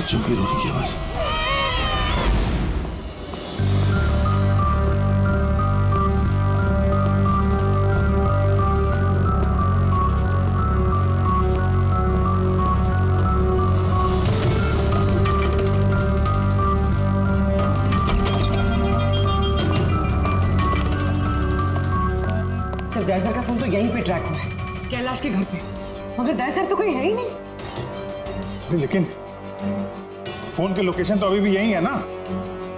बच्चों की रोने की आवाज। सर दया सर का फोन तो यहीं पे ट्रैक हुआ है, कैलाश के घर पे, मगर दया सर तो कोई है ही नहीं। लेकिन फोन के लोकेशन तो अभी भी यही है ना?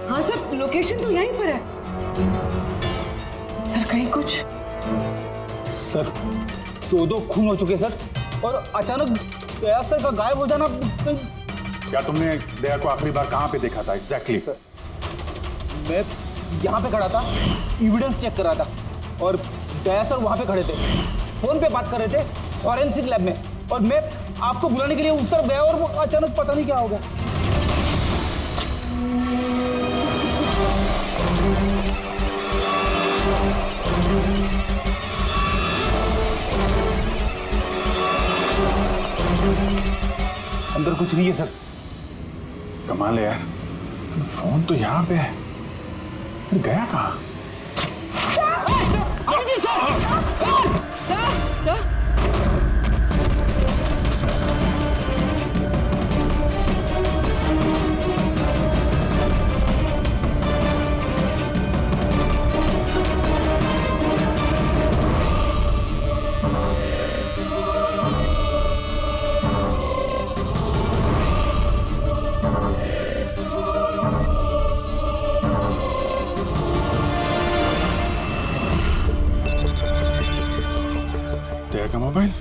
हाँ सर, लोकेशन तो यहीं पर है। सर कहीं कुछ? सर दो खून हो चुके सर, और अचानक दया सर का गायब हो जाना। क्या तुमने दया को आखिरी बार कहाँ पे देखा था एग्जैक्टली? मैं यहाँ पे खड़ा था, एविडेंस चेक कर रहा था, और दया सर वहाँ पे खड़े थे, फोन पे बात कर रहे थे फॉरेंसिक लैब में, और मैं आपको बुलाने के लिए उस तरफ गया और वो अचानक पता नहीं क्या हो गया। अंदर कुछ नहीं है सर। कमाल है यार, फोन तो यहाँ पे है, फिर गया कहाँ? सर दया का मोबाइल?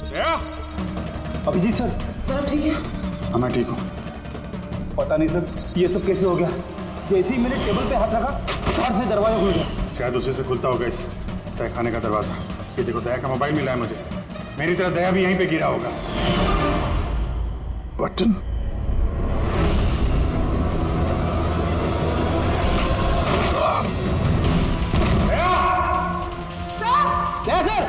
दया? अभिजीत सर। सर आप ठीक है? हाँ मैं ठीक हूँ। पता नहीं सर ये सब कैसे हो गया, जैसे ही मैंने टेबल पे हाथ रखा बाहर से दरवाजा खुल गया। शायद उसी से खुलता होगा इस तहखाने का दरवाजा। ये देखो दया का मोबाइल मिला है मुझे, मेरी तरह दया भी यहीं पे गिरा होगा। बटन? दया सर!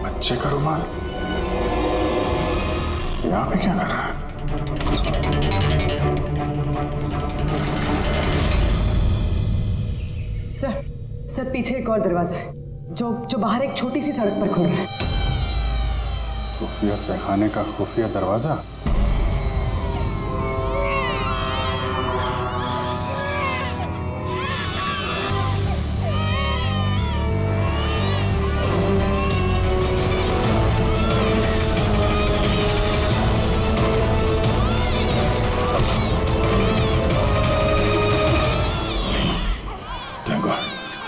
बच्चे का रुमाल यहाँ पे क्या कर रहा है? सर पीछे एक और दरवाजा है जो बाहर एक छोटी सी सड़क पर खुल रहा है। खुफिया तहखाने का खुफिया दरवाजा?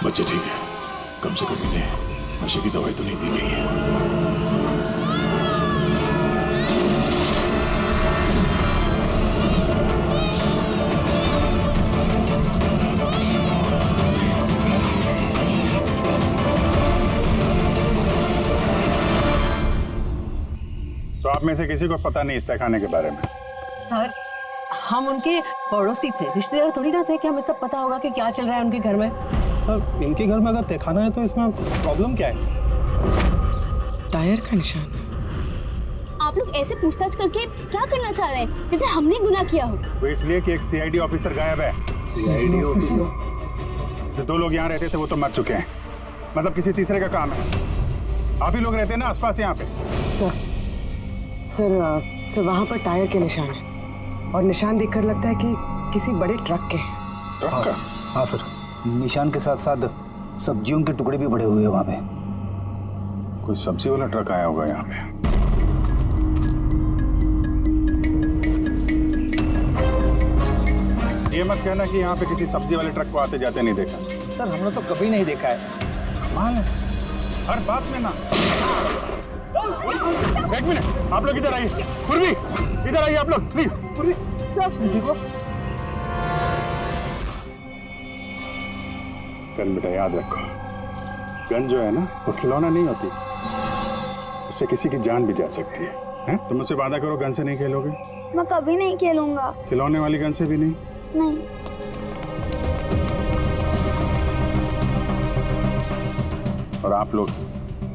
बच्चे ठीक है, कम से कम इन्हें नशे की दवाई तो नहीं दी गई है। तो आप में से किसी को पता नहीं इस तहखाने के बारे में? सर हम उनके पड़ोसी थे, रिश्तेदार थोड़ी ना थे कि हमें सब पता होगा कि क्या चल रहा है उनके घर में। सर इनके घर में अगर तहखाना है तो इसमें प्रॉब्लम क्या है? टायर का निशान है। आप लोग ऐसे पूछताछ करके क्या करना चाह रहे हैं, जैसे हमने गुनाह किया हो? वो इसलिए कि एक सीआईडी ऑफिसर गायब है। CID officer? जो 2 लोग यहाँ रहते थे वो तो मर चुके हैं, मतलब किसी तीसरे का काम है। आप ही लोग रहते हैं ना आसपास यहाँ पे? सर वहाँ पर टायर के निशान है, और निशान देखकर लगता है कि किसी बड़े ट्रक के हैं। ट्रक का? हाँ सर, निशान के साथ साथ सब्जियों के टुकड़े भी बड़े हुए हैं वहाँ पे। कोई सब्जी वाला ट्रक आया होगा यहाँ पे। ये मत कहना कि यहाँ पे किसी सब्जी वाले ट्रक को आते जाते नहीं देखा। सर हमने तो कभी नहीं देखा है। कमाल है, हर बात में ना। एक मिनट, आप लोग इधर आइए। पूर्वी इधर आइए आप लोग प्लीज। पूर्वी सर देखो। गन बेटा याद रखो, गन जो है ना वो खिलौना नहीं होती, उससे किसी की जान भी जा सकती है, हैं? तुम मुझसे वादा करो गन से नहीं खेलोगे। मैं कभी नहीं खेलूंगा। खिलौने वाली गन से भी नहीं? नहीं। और आप लोग,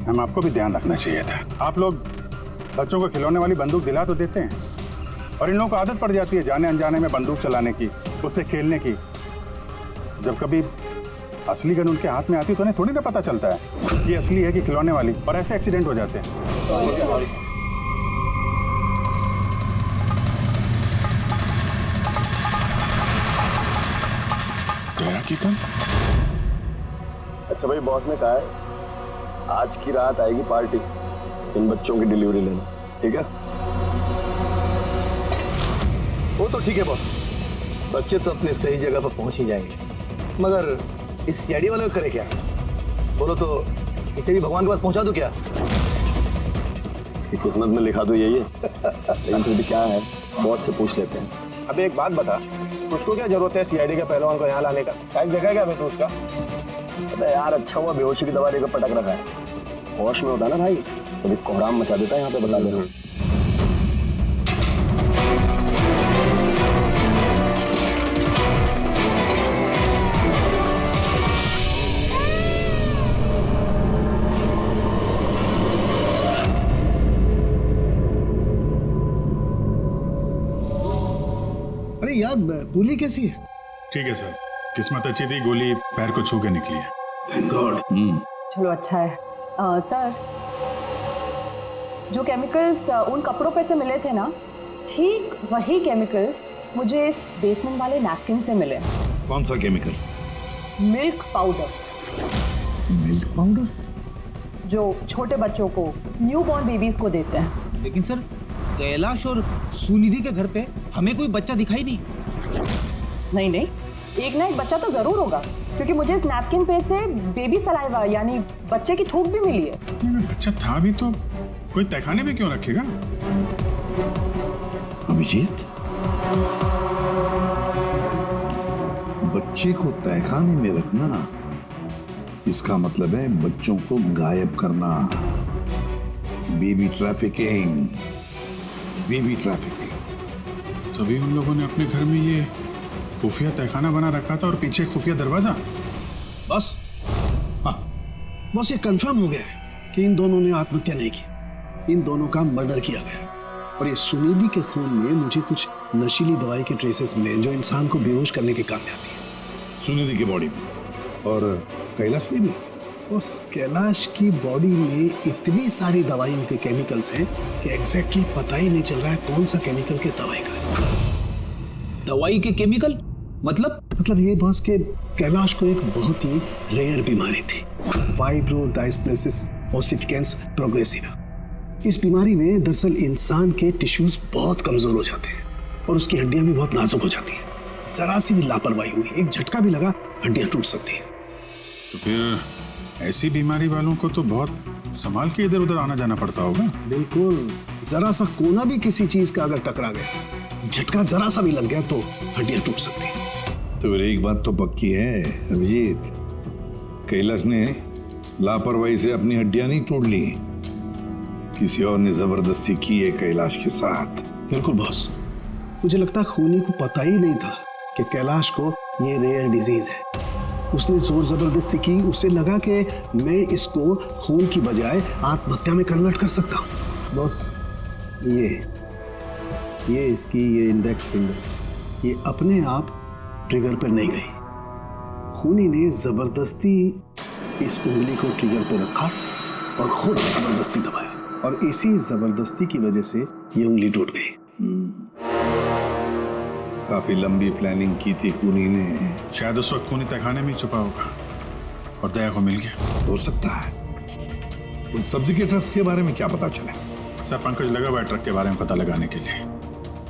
हम आपको भी ध्यान रखना चाहिए था। आप लोग बच्चों को खिलौने वाली बंदूक दिला तो देते हैं, और इन लोगों को आदत पड़ जाती है जाने अनजाने में बंदूक चलाने की, उससे खेलने की। जब कभी असली गन उनके हाथ में आती है तो उन्हें थोड़ी ना पता चलता है कि असली है कि खिलौने वाली, और ऐसे एक्सीडेंट हो जाते हैं। दया की गन? अच्छा भाई, बॉस ने कहा है आज की रात आएगी पार्टी, इन बच्चों की डिलीवरी लेना, ठीक है? वो तो ठीक है बॉस, बच्चे तो अपने सही जगह पर पहुंच ही जाएंगे, मगर इस सीआईडी वाले को करे क्या? बोलो तो इसे भी भगवान के पास पहुंचा दो क्या? इसकी किस्मत में लिखा तो यही है। लेकिन फिर भी क्या है, बॉस से पूछ लेते हैं। अब एक बात बता, तुझको क्या जरूरत है सीआईडी के पहलवान को यहाँ लाने का? साइज देखा क्या मैं तो उसका? अरे यार, अच्छा हुआ बेहोशी की दवा देकर पटक रखा है। होश में होता ना भाई, कभी कोहराम मचा देता है यहाँ पे, बता देना। अरे यार, गोली कैसी है? ठीक है सर, किस्मत अच्छी थी, गोली पैर को छू के निकली है। Thank God. चलो अच्छा है। सर, जो केमिकल्स उन कपड़ों पे से मिले थे ना, ठीक वही केमिकल्स मुझे इस बेसमेंट वाले नैपकिन से मिले। कौन सा chemical? Milk powder. Milk powder? जो छोटे बच्चों को, न्यू बॉर्न बेबीज को देते हैं। लेकिन सर, कैलाश और सुनिधि के घर पे हमें कोई बच्चा दिखाई नहीं। नहीं, एक ना एक बच्चा तो जरूर होगा, क्योंकि मुझे इस नैपकिन पे से बेबी सलाइवा यानी बच्चे की थूक भी मिली है। बच्चा था भी तो कोई तहखाने में क्यों रखेगा? अभिजीत, बच्चे को तहखाने में रखना, इसका मतलब है बच्चों को गायब करना। Baby trafficking, baby trafficking. तभी उन लोगों ने अपने घर में ये खुफिया तहखाना बना रखा था और पीछे खुफिया दरवाजा। बस हाँ, बस ये कंफर्म हो गया कि इन दोनों ने आत्महत्या नहीं की, इन दोनों का मर्डर किया गया। और ये सुनिधि के खून में मुझे कुछ नशीली दवाई के ट्रेसेस मिले जो इंसान को बेहोश करने के काम में आती है। सुनिधि की बॉडी में और कैलाश की भी? उस कैलाश की बॉडी में इतनी सारी दवाइयों के केमिकल्स हैं कि एग्जैक्टली पता ही नहीं चल रहा है कौन सा केमिकल किस दवाई का है। दवाई के केमिकल? मतलब ये बॉस के कैलाश को एक बहुत ही रेयर बीमारी थी, फाइब्रोडायस्प्लेसिस ओसिफिकेंस प्रोग्रेसिवा। इस बीमारी में दरअसल इंसान के टिश्यूज बहुत कमजोर हो जाते हैं और उसकी हड्डियां भी बहुत नाजुक हो जाती हैं। जरा सी भी लापरवाही हुई, एक झटका भी लगा, हड्डियां टूट सकती हैं। तो फिर ऐसी बीमारी वालों को तो बहुत संभाल के इधर उधर आना जाना पड़ता होगा। बिल्कुल, जरा सा कोना भी किसी चीज का अगर टकरा गया, झटका जरा सा भी लग गया तो हड्डियां टूट सकती हैं। तो फिर एक बात तो पक्की है अभिजीत, कैलाश ने लापरवाही से अपनी हड्डियां नहीं तोड़ ली, किसी और ने जबरदस्ती की है कैलाश के साथ। बिल्कुल बॉस, मुझे लगता है खूनी को पता ही नहीं था कि कैलाश को ये रेयर डिजीज है। उसने जोर जबरदस्ती की, उसे लगा कि मैं इसको खून की बजाय आत्महत्या में कन्वर्ट कर सकता हूँ। बॉस, ये इसकी ये इंडेक्स फिंगर, ये अपने आप ट्रिगर पर नहीं गई। खूनी ने जबरदस्ती इस उंगली को ट्रिगर पर रखा और खुद जबरदस्ती दबाया, और इसी जबरदस्ती की वजह से ये उंगली टूट गई। काफी लंबी प्लानिंग की थी खूनी ने। शायद उस वक्त खूनी तहखाने में ही छुपा होगा और दया को मिल गया। हो सकता है। उन सब्जी के ट्रक्स के बारे में क्या पता चला? सर, पंकज लगा हुआ है ट्रक के बारे में पता लगाने के लिए।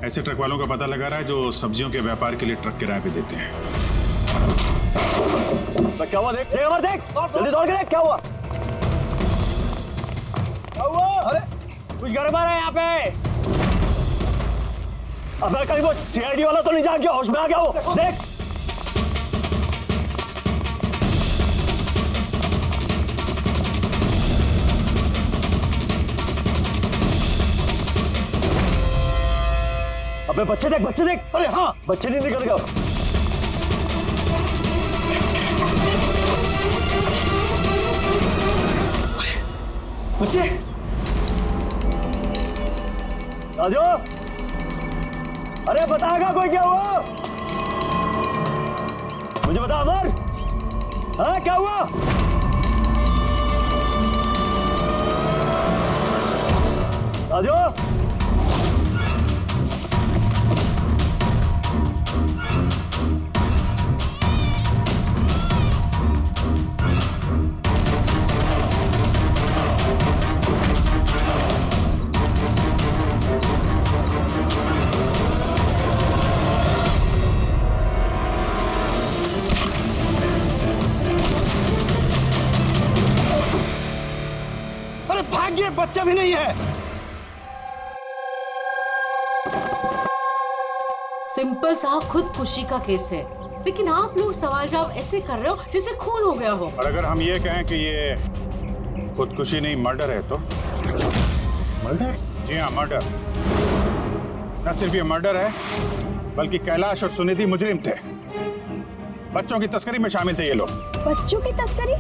ऐसे ट्रक वालों का पता लगा रहा है जो सब्जियों के व्यापार के लिए ट्रक किराए पे देते हैं। क्या हुआ? देख जल्दी दौड़ के देख, क्या हुआ? अरे कुछ गड़बड़ है यहाँ पे। अबे कहीं वो सीआईडी वाला तो नहीं जाग गया, होश में आ गया वो? देख। अबे बच्चे देख। अरे हाँ, बच्चे नहीं निकल गए। बच्चे राजू, अरे बताएगा कोई क्या हुआ? मुझे बता अमर, हाँ क्या हुआ? राजू, अरे भाग्य बच्चा भी नहीं है। सिंपल सा खुदकुशी का केस है, लेकिन आप लोग सवाल जवाब ऐसे कर रहे हो जैसे खून हो गया हो। और अगर हम ये कहें कि ये खुदकुशी नहीं मर्डर है तो? मर्डर? जी हाँ मर्डर। न सिर्फ ये मर्डर है बल्कि कैलाश और सुनिधि मुजरिम थे। बच्चों की तस्करी में शामिल थे ये लोग। बच्चों की तस्करी?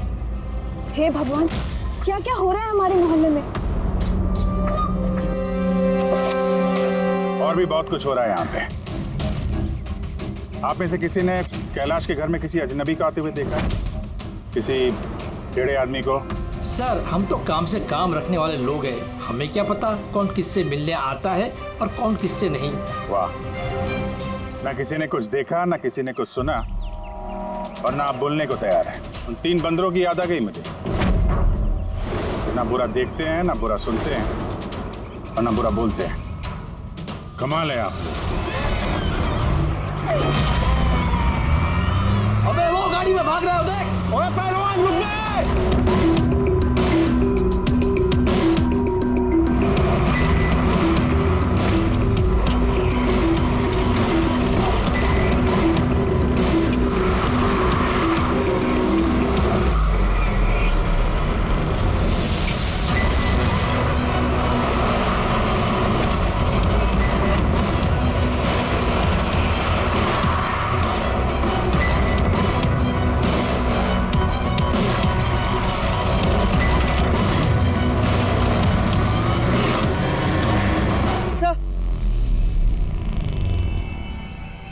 हे भगवान, क्या क्या हो रहा है हमारे मोहल्ले में? और भी बहुत कुछ हो रहा है यहाँ पे। आप में से किसी ने कैलाश के घर में किसी अजनबी को आते हुए देखा है? किसी टेढ़े आदमी को? सर हम तो काम से काम रखने वाले लोग हैं, हमें क्या पता कौन किससे मिलने आता है और कौन किससे नहीं। वाह, ना किसी ने कुछ देखा ना किसी ने कुछ सुना और ना आप बोलने को तैयार हैं। उन 3 बंदरों की याद आ गई मुझे। ना बुरा देखते हैं ना बुरा सुनते हैं और ना बुरा बोलते हैं। कमाल है आप। अबे वो गाड़ी में भाग रहा है, देख। ओए पहलवान रुक गए।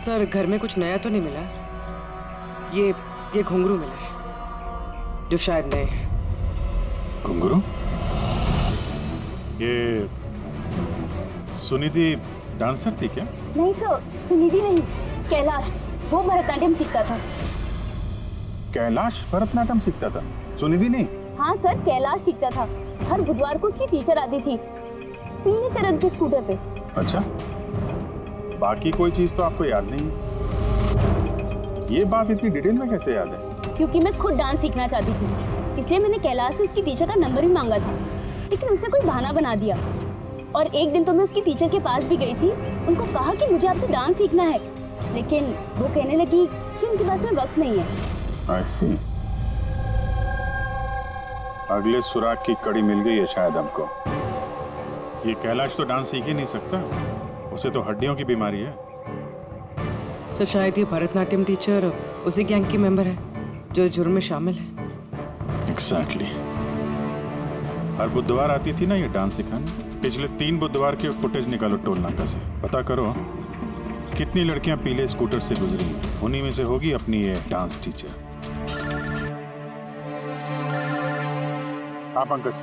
सर घर में कुछ नया तो नहीं मिला? ये घुंघरू मिला है जो शायद नए हैं। घुंघरू? ये सुनिधि डांसर थी क्या? नहीं सर, सुनिधि नहीं, कैलाश। वो भरतनाट्यम सीखता था। कैलाश भरतनाट्यम सीखता था, सुनिधि नहीं? हाँ सर, कैलाश सीखता था। हर बुधवार को उसकी टीचर आती थी, पीले रंग के स्कूटर पे। अच्छा, बाकी कोई चीज तो आपको याद नहीं है। ये बात इतनी डिटेल में कैसे याद है? क्योंकि मैं खुद डांस सीखना चाहती थी, इसलिए मैंने कैलाश से उसकी टीचर का नंबर भी मांगा था, लेकिन उसने कोई बहाना बना दिया। और एक दिन तो मैं उसकी टीचर के पास भी गई थी, उनको कहा कि मुझे आपसे डांस सीखना है, लेकिन वो कहने लगी कि उनके पास में वक्त नहीं है। I see। अगले सुराग की कड़ी मिल गई है शायद हमको। ये कैलाश तो डांस सीख ही नहीं सकता, उसे तो हड्डियों की बीमारी है। सर शायद ये भरतनाट्यम टीचर उसी गैंग की मेंबर है जो जुर्म में शामिल है। एग्जैक्टली। हर बुधवार आती थी ना ये डांस सिखाने। पिछले 3 बुधवार के फुटेज निकालो टोल नाका से, पता करो कितनी लड़कियां पीले स्कूटर से गुजरी हैं। उन्हीं में से होगी अपनी ये डांस टीचर। हाँ पंकज,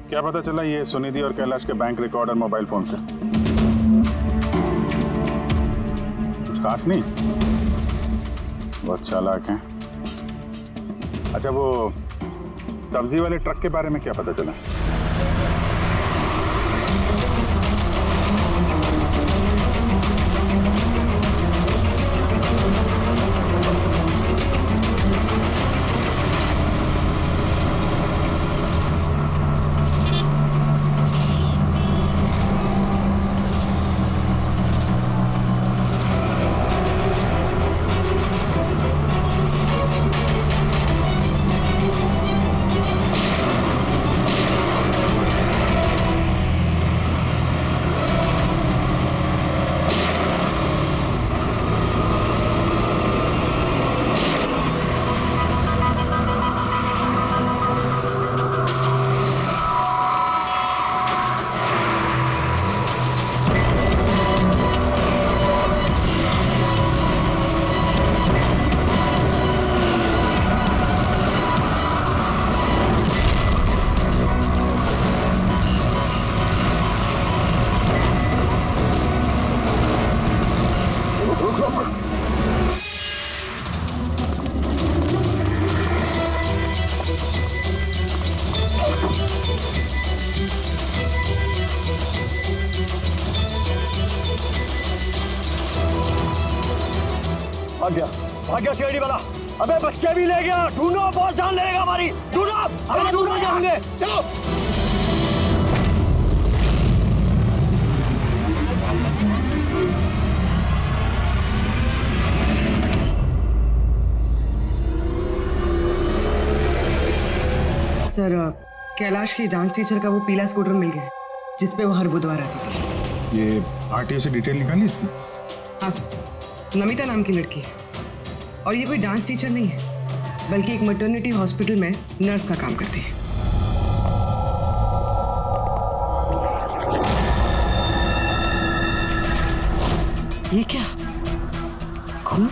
क्या पता चला ये सुनिधि और कैलाश के बैंक रिकॉर्ड और मोबाइल फोन से? कुछ खास नहीं, बहुत चालाक हैं। अच्छा, वो सब्जी वाले ट्रक के बारे में क्या पता चला? भाग गया सीआईडी वाला। अबे बच्चे भी ले गया, ढूंढो, बहुत जान लेगा हमारी, ढूंढो जाएंगे। चलो सर, कैलाश की डांस टीचर का वो पीला स्कूटर मिल गया जिसपे वो हर बुधवार आती थी। ये आरटीओ से डिटेल निकाली इसकी? हाँ सर, नमिता नाम की लड़की है और ये कोई डांस टीचर नहीं है बल्कि एक मैटरनिटी हॉस्पिटल में नर्स का काम करती है। ये क्या खून?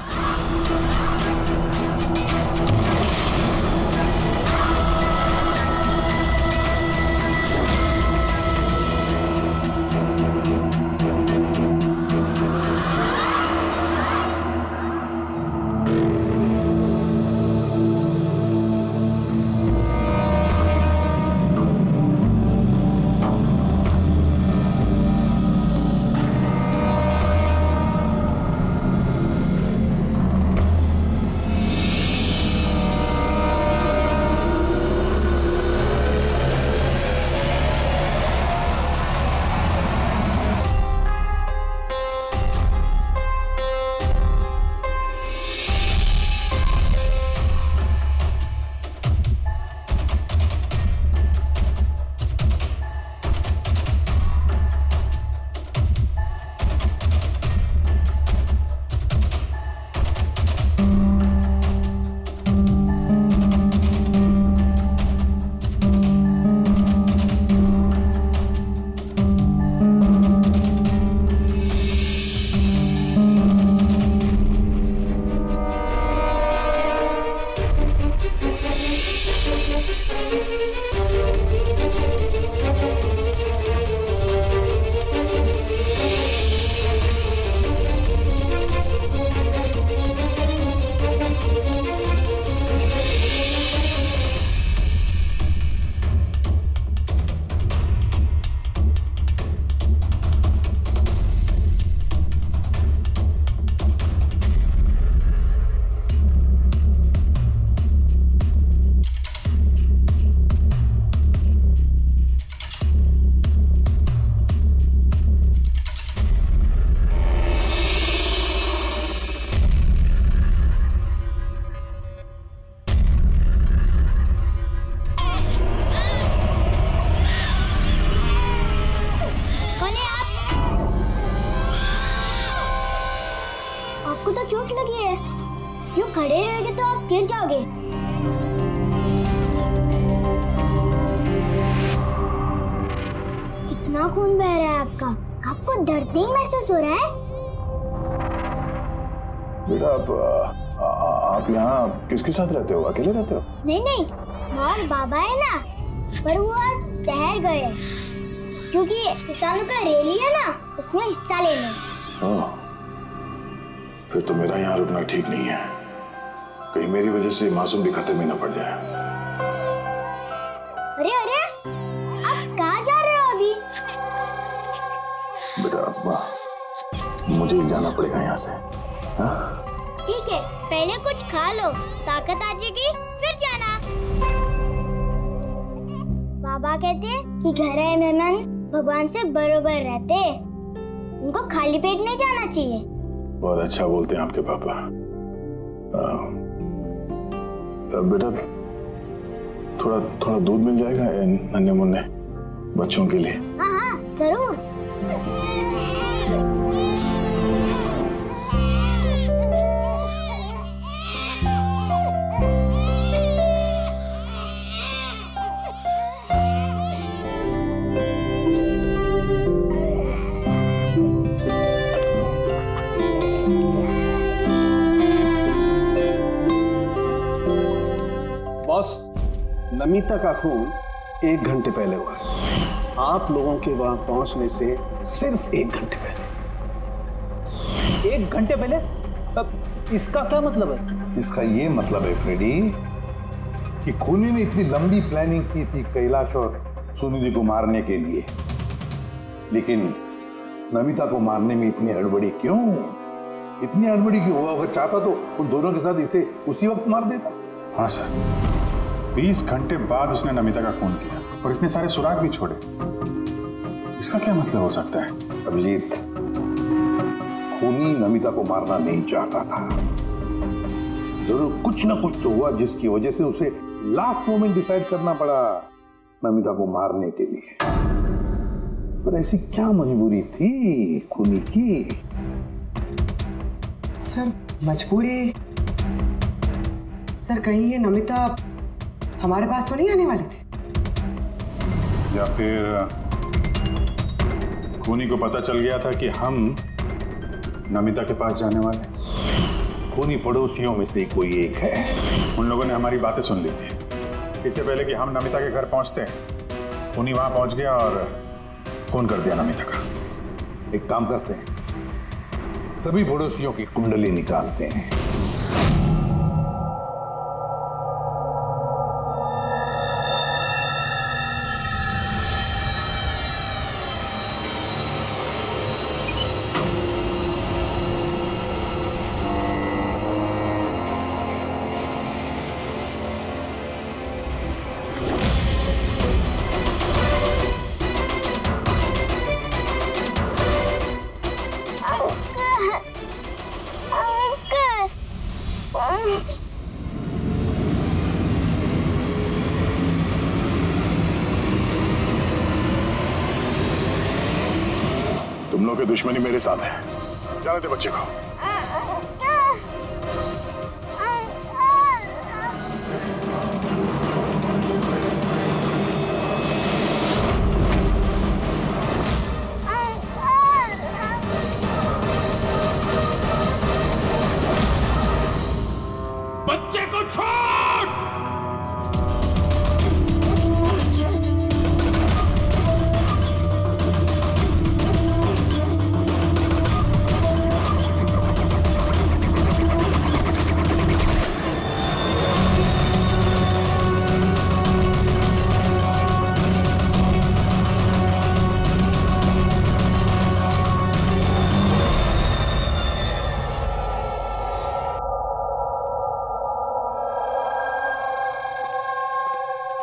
गिर जाओगे। कितना खून बह रहा है आपका, आपको दर्द नहीं महसूस हो रहा है? बेटा आप यहाँ किसके साथ रहते हो, अकेले रहते हो? नहीं नहीं, और बाबा है ना, पर वो आज शहर गए क्योंकि किसानों का रैली है ना, उसमें हिस्सा लेने। हाँ, फिर तो मेरा यहाँ रुकना ठीक नहीं है, कहीं मेरी वजह से मासूम भी खतरे में न पड़ जाए। अरे अरे, आप कहाँ जा रहे हो अभी? बेटा मुझे जाना पड़ेगा यहाँ से। ठीक है, पहले कुछ खा लो, ताकत आ जाएगी फिर जाना। बाबा कहते हैं कि घर आए मेहमान भगवान से बरोबर रहते, उनको खाली पेट नहीं जाना चाहिए। बहुत अच्छा बोलते हैं आपके पापा। बेटा थोड़ा दूध मिल जाएगा नन्हे मुन्ने बच्चों के लिए? हाँ हाँ जरूर। नमिता का खून 1 घंटे पहले हुआ, आप लोगों के वहां पहुंचने से सिर्फ 1 घंटे पहले। 1 घंटे पहले? इसका क्या मतलब है? इसका ये मतलब है फ्रेडी कि खूनी ने इतनी लंबी प्लानिंग की थी कैलाश और सुनिधि को मारने के लिए, लेकिन नमिता को मारने में इतनी हड़बड़ी क्यों? इतनी हड़बड़ी क्यों? वो अगर चाहता तो उन दोनों के साथ इसे उसी वक्त मार देता। हाँ सर, 20 घंटे बाद उसने नमिता का खून किया और इतने सारे सुराग भी छोड़े। इसका क्या मतलब हो सकता है? अभिजीत, खूनी नमिता को मारना नहीं चाहता था। जरूर कुछ ना कुछ तो हुआ जिसकी वजह से उसे लास्ट मोमेंट डिसाइड करना पड़ा नमिता को मारने के लिए। पर ऐसी क्या मजबूरी थी खूनी की? सर मजबूरी, सर कहीं ये नमिता हमारे पास तो नहीं आने वाली थी? या फिर खूनी को पता चल गया था कि हम नमिता के पास जाने वाले? खूनी पड़ोसियों में से कोई एक है। उन लोगों ने हमारी बातें सुन ली थी। इससे पहले कि हम नमिता के घर पहुंचते, खूनी वहां पहुंच गया और फोन कर दिया नमिता का। एक काम करते हैं, सभी पड़ोसियों की कुंडली निकालते हैं। तुम लोग की दुश्मनी मेरे साथ है। जाने दे बच्चे को। बच्चे को छोड़।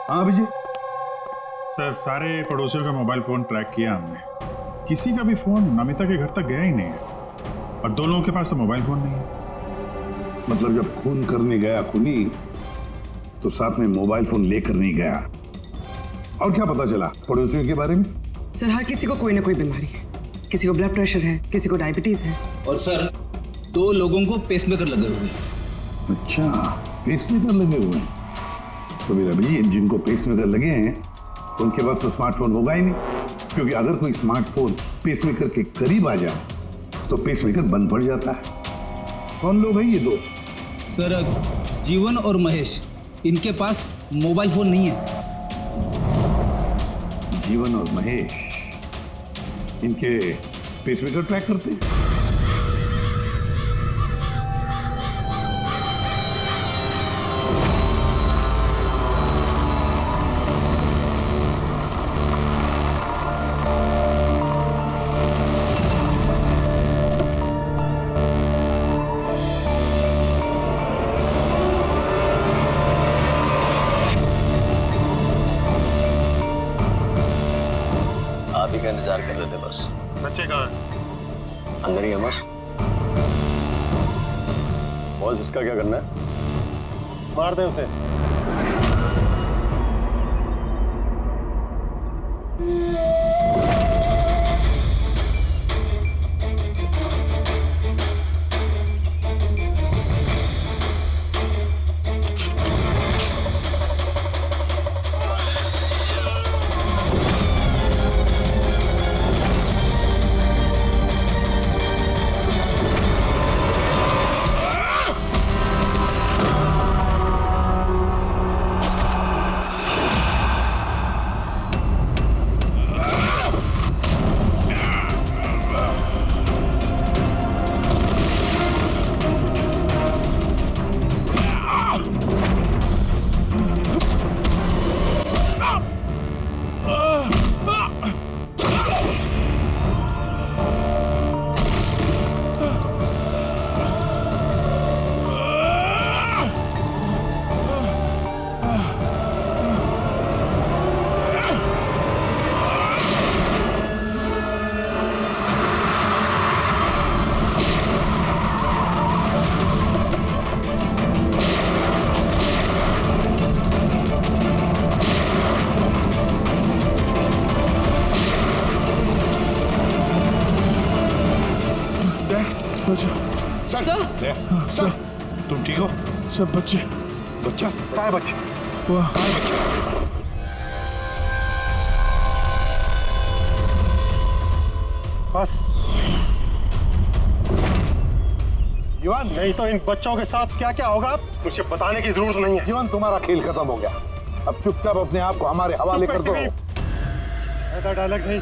हाँ विजय। सर सारे पड़ोसियों का मोबाइल फोन ट्रैक किया हमने, किसी का भी फोन नमिता के घर तक गया ही नहीं है और 2 लोगों के पास तो मोबाइल फोन नहीं है। मतलब जब खून करने गया खूनी तो साथ में मोबाइल फोन लेकर नहीं गया। और क्या पता चला पड़ोसियों के बारे में? सर हर किसी को कोई ना कोई बीमारी है, किसी को ब्लड प्रेशर है, किसी को डायबिटीज है। और सर 2 लोगों को पेसमेकर लगे हुए। अच्छा, पेसमेकर लगे हुए हैं। तो मेरा भाई जिनको पेसमेकर लगे हैं उनके पास तो स्मार्टफोन होगा ही नहीं, क्योंकि अगर कोई स्मार्टफोन पेसमेकर के करीब आ जाए तो पेसमेकर बंद पड़ जाता है। कौन लोग हैं ये 2? सर जीवन और महेश, इनके पास मोबाइल फोन नहीं है। जीवन और महेश इनके पेसमेकर ट्रैक करते हैं। आप ही का इंतजार कर रहे थे बस। बच्चे का अंदर ही है बस। बॉस इसका क्या करना है? मार दे उसे। सर तुम ठीक हो? सब बच्चे बच्चा कहाँ है? बच्चे बस युवान, नहीं तो इन बच्चों के साथ क्या क्या होगा मुझे बताने की जरूरत नहीं है। जीवन, तुम्हारा खेल खत्म हो गया। अब चुपचाप अपने आप को हमारे हवाले कर दो। ऐसा डायलॉग नहीं।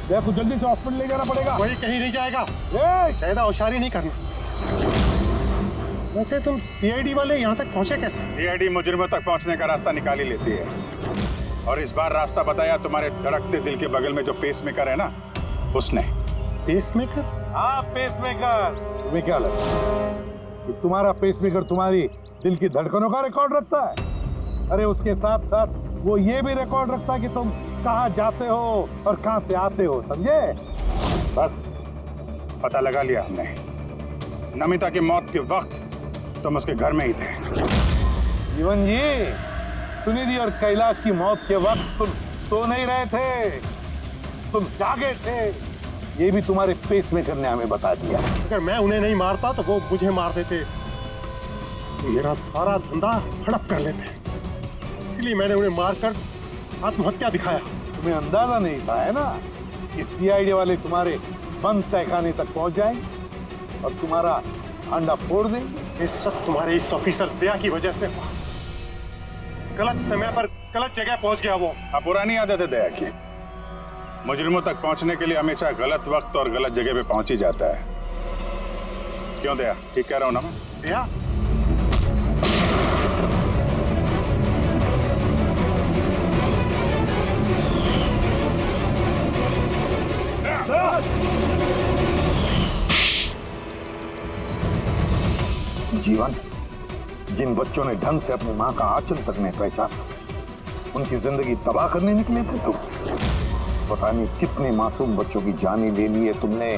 देखो जल्दी से हॉस्पिटल ले जाना पड़ेगा। वही कहीं नहीं जाएगा। ज्यादा होशियारी नहीं करना। वैसे तुम सीआईडी वाले यहाँ तक पहुँचे कैसे? सीआईडी मुजरिमों तक पहुंचने का रास्ता निकाल ही लेती है, और इस बार रास्ता बताया तुम्हारे धड़कते दिल के बगल में जो पेसमेकर है ना, उसने। पेसमेकर? हाँ, पेसमेकर। तुम्हें क्या लगता है कि तुम्हारा पेसमेकर तुम्हारी दिल की धड़कनों का रिकॉर्ड रखता है? अरे उसके साथ साथ वो ये भी रिकॉर्ड रखता है कि तुम कहाँ जाते हो और कहाँ से आते हो, समझे? बस पता लगा लिया हमने। नमिता की मौत के वक्त तुम उसके घर में ही थे। जीवन जी, सुनिधि और कैलाश की मौत के वक्त तुम सो नहीं रहे थे, तुम जागे थे। ये भी तुम्हारे पेसमेकर ने हमें बता दिया। अगर मैं उन्हें नहीं मारता तो वो मुझे मार देते। मेरा सारा धंधा हड़प कर लेते, इसलिए मैंने उन्हें मारकर आत्महत्या दिखाया। तुम्हें अंदाजा नहीं था, है ना, कि सीआईडी वाले तुम्हारे बंद तहखाने तक पहुंच जाएंगे और तुम्हारा अंडा फोड़ देंगे। ये सब तुम्हारे इस ऑफिसर दया की वजह से हुआ। गलत समय पर गलत जगह पहुंच गया वो। अब पुरानी आदत है दया की। मुजरिमों तक पहुंचने के लिए हमेशा गलत वक्त और गलत जगह पे पहुंच ही जाता है। क्यों दया, ठीक कह रहा हूं ना मैं? दया? जीवन, जिन बच्चों ने ढंग से अपनी मां का आंचल तक नहीं पहचाना, उनकी जिंदगी तबाह करने निकले थे तुम। पता नहीं कितने मासूम बच्चों की जान ले ली है तुमने।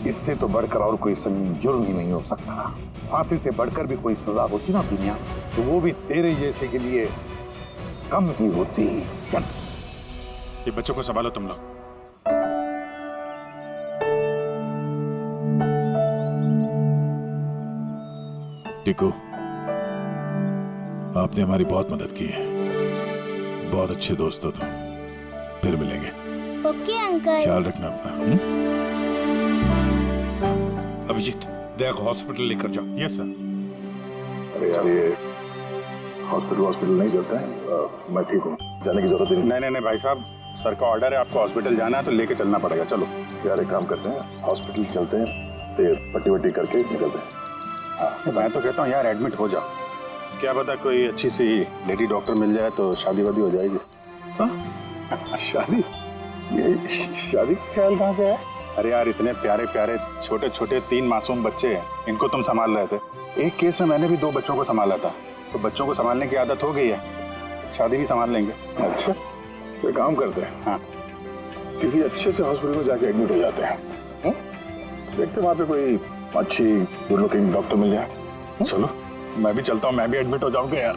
इससे तो बढ़कर और कोई संगीन जुर्म ही नहीं हो सकता। फांसी से बढ़कर भी कोई सजा होती ना दुनिया, तो वो भी तेरे जैसे के लिए कम ही होती। चल, ये बच्चों को संभालो तुम लोग। टिकू, आपने हमारी बहुत मदद की है। बहुत अच्छे दोस्त हो तुम। फिर मिलेंगे। Okay uncle. ख्याल रखना अपना। अभिजीत, दया को हॉस्पिटल लेकर जाओ। Yes sir. अरे यार, ये हॉस्पिटल नहीं चलता है। मैं ठीक हूँ, जाने की जरूरत ही नहीं। नहीं भाई साहब, सर का ऑर्डर है, आपको हॉस्पिटल जाना है तो लेके चलना पड़ेगा। चलो यार, एक काम करते हैं, हॉस्पिटल चलते हैं, फिर पट्टी वट्टी करके निकलते हैं। हाँ, मैं तो कहता हूँ यार एडमिट हो जाओ। क्या पता कोई अच्छी सी लेडी डॉक्टर मिल जाए तो शादी वादी हो जाएगी। शादी? ये शादी का ख्याल कहाँ से है? अरे यार, इतने प्यारे प्यारे छोटे छोटे 3 मासूम बच्चे हैं, इनको तुम संभाल रहे थे। एक केस में मैंने भी 2 बच्चों को संभाला था, तो बच्चों को संभालने की आदत हो गई है, शादी भी संभाल लेंगे। अच्छा, तो काम करते हैं। हाँ, किसी अच्छे से हॉस्पिटल में जाके एडमिट हो जाते हैं। देखते वहाँ पे कोई अच्छी गुड लुकिंग डॉक्टर मिल जाए। चलो मैं भी चलता हूँ, मैं भी एडमिट हो जाऊंगा यार।